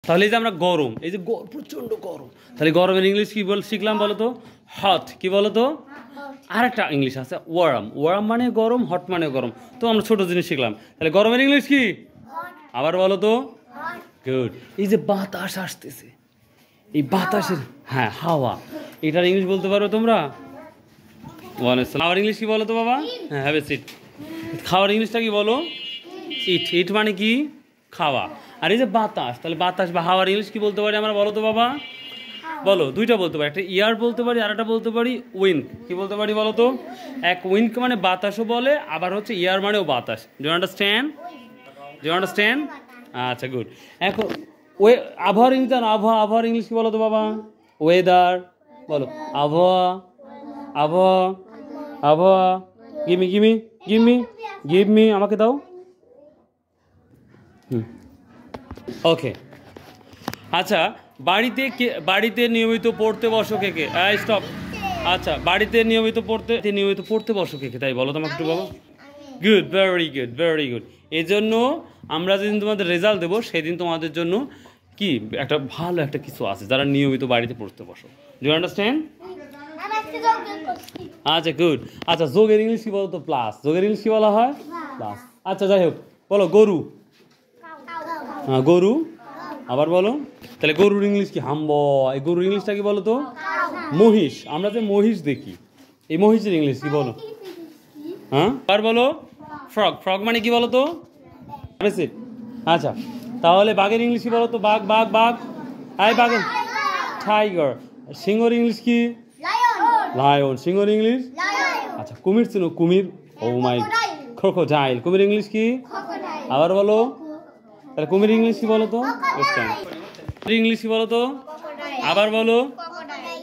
তাহলে এই যে আমরা গরম, এই যে প্রচন্ড গরম, তাহলে গরমের ইংলিশ কি শিখলাম বলো তো? হট। কি বলো তো? আরেকটা ইংলিশ আছে ওয়ার্ম। ওয়ার্ম মানে গরম, হট মানে গরম। তো আমরা ছোট জিনিস শিখলাম। তাহলে গরমের ইংলিশ কি? আবার বলো তো। গুড। এই যে বাতাস আসতেছে, এই বাতাসের, হ্যাঁ হাওয়া, এটার ইংলিশ বলতে পারো তোমরা? খাওয়ার ইংলিশ কি বলো তো বাবা? হ্যাঁ, হ্যাভ এ সিট। খাওয়ার ইংলিশটা কি বলো? ইট। ইট মানে কি? খাওয়া। আর এই যে বাতাস, তাহলে বাতাস বা হাওয়ার ইংলিশ কি বলতে পারি আমরা বলো তো বাবা? বলো। দুইটা বলতে পারি, একটা ইয়ার বলতে পারি, আর একটা বলতে পারি উইন্ড। কি বলতে পারি বলো তো? এক উইন্ড মানে বাতাসও বলে, আবার হচ্ছে ইয়ার মানেও বাতাস। Do you understand? Do you understand? আচ্ছা, গুড। এখন আবহাওয়ার ইংলিশ জানো? আবহাওয়ার ইংলিশ কি বলো তো বাবা? ওয়েদার। বলো আবহাওয়া। আবহাওয়া। আবহাওয়া। Give me, give me, give me, give me, আমাকে দাও। ওকে। আচ্ছা, বাড়িতে নিয়মিত পড়তে বসো কে কে? স্টপ। আচ্ছা, বাড়িতে নিয়মিত পড়তে বসো কে কে? তাই বলো তোমাকে একটু বাবা। Good, very good, very good. এই জন্য আমরা যেদিন তোমাদের রেজাল্ট দেবো সেদিন তোমাদের জন্য কি একটা ভালো একটা কিছু আছে, যারা নিয়মিত বাড়িতে পড়তে বসো। Do you understand? আচ্ছা, গুড। আচ্ছা, যোগের ইংলিশ কি বলো তো? প্লাস। যোগের ইংলিশ কি বলা হয়? প্লাস। আচ্ছা, যাই হোক, বলো গরু। হ্যাঁ, গরু। আবার বলো। তাহলে গরুর ইংলিশ কি? হাম্ব। এই গরুর ইংলিশটা কি বলো তো? মহিষ। আমরা যে মহিষ দেখি, এই মহিষের ইংলিশ কি বলো? হ্যাঁ, আর বলো। ফ্রগ। ফ্রগ মানে কি বলো তো? আচ্ছা, তাহলে বাঘের ইংলিশ কি বলো তো? বাঘ, বাঘ, বাঘ। আই বাঘের টাইগার। সিংহর ইংলিশ কি? লায়ন। সিংহর ইংলিশ? আচ্ছা, কুমির চিনো? কুমির? ও মাই, ক্রোকোডাইল। কুমির ইংলিশ কি? আবার বলো। তাহলে কুমির ইংলিশ কি বলো তো? ইংলিশ কি বলো তো? আবার বলো।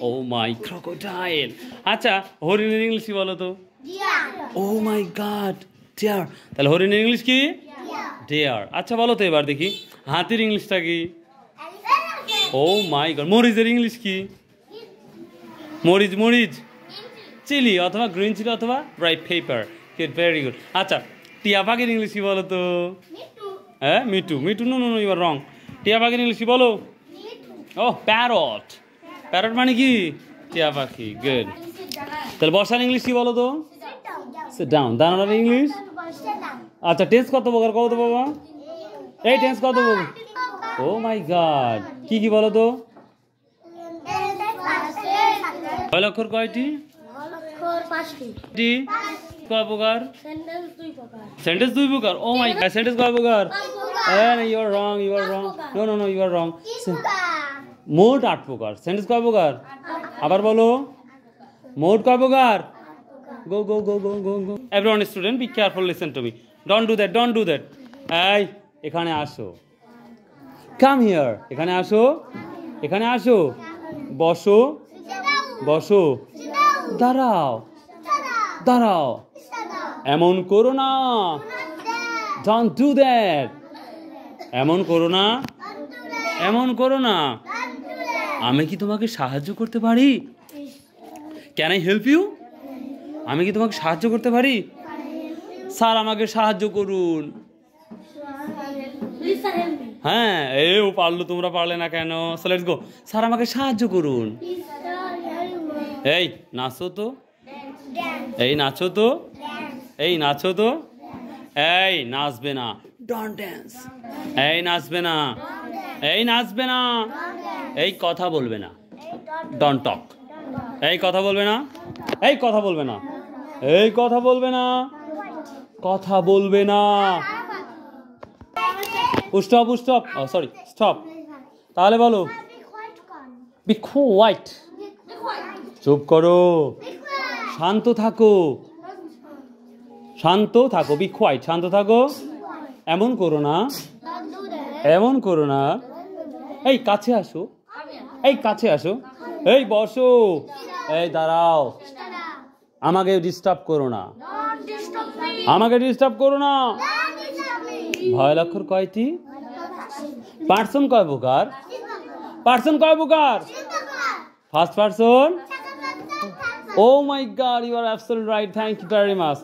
ও মাই, ক্রোকোডাইল। আচ্ছা, হরিণের ইংলিশ কি বলো তো? ও মাই গড, ডিয়ার। তাহলে হরিণের ইংলিশ কি? ডিয়ার। আচ্ছা, বলো তো এবার দেখি হাতির ইংলিশটা কি? ও মাই গড। মরিচের ইংলিশ কি? মরিচ। মরিচ চিলি অথবা গ্রিন চিলি অথবা bright pepper. Good, very good. আচ্ছা, টিয়া পাখির ইংলিশ কি বলো তো? হ্যাঁ, মিটু। মিটু, no no no, you are wrong. টিয়া পাখির ইংলিশ কি বলো? ও, প্যারট। প্যারট মানে কি? টিয়া পাখি। গুড। তাহলে বর্ষার ইংলিশ কি বলো তো? Sit down. দাঁড়ানোর ইংলিশ? আচ্ছা, টেন্স কত প্রকার কত তো বাবা? এই টেন্স কত প্রকার? ও মাই গড, কি কি বলো তো? ভয়েল অক্ষর কয়টি? কয় প্রকার? সেন্টেন্স দুই প্রকার। ও মাই গড, সেন্টেন্স কয় প্রকার? You are wrong, you are wrong, no no no, you are wrong. মোট 8 প্রকার। সেন্টেন্স কয় প্রকার? আবার বলো। মোট কয় প্রকার? Go, go, go, go, go, go. Everyone, student, be careful, listen to me. Don't do that, don't do that. এই, এখানে আসো। Come here. এখানে আসো। এখানে আসো। বসো। বসো। দাঁড়াও। দাঁড়াও। এমন করো না। Don't do that. এমন করো না। এমন করো না। আমি কি তোমাকে সাহায্য করতে পারি? Can I help you? আমি কি তোমাকে সাহায্য করতে পারি? স্যার, আমাকে সাহায্য করুন। হ্যাঁ, ও পারলো, তোমরা পারলে না কেন? So let's go. স্যার, আমাকে সাহায্য করুন। এই নাচো তো। এই নাচো তো। এই নাচো তো। এই নাচবে না। Don't dance. এই নাচবে না। এই নাচবে না। এই কথা বলবে না। ডন্ট টক। এই কথা বলবে না। এই কথা বলবে না। এই কথা বলবে না। কথা বলবে না। Stop, stop, sorry, stop. তাহলে বলো। Be quiet. চুপ করো। শান্ত থাকো। শান্ত থাকো। B quite. শান্ত থাকো। এমন করো না। এমন করো না। এই কাছে আসো। এই কাছে আসো। এই বসো। এই দাঁড়াও। আমাকে ডিস্টার্ব করো না। আমাকে ডিস্টার্ব করো না। ভয়েল অক্ষর কয়টি? পার্সন কয় প্রকার? পার্সন কয় প্রকার? First person. Oh my God, you are absolutely right. Thank you very much.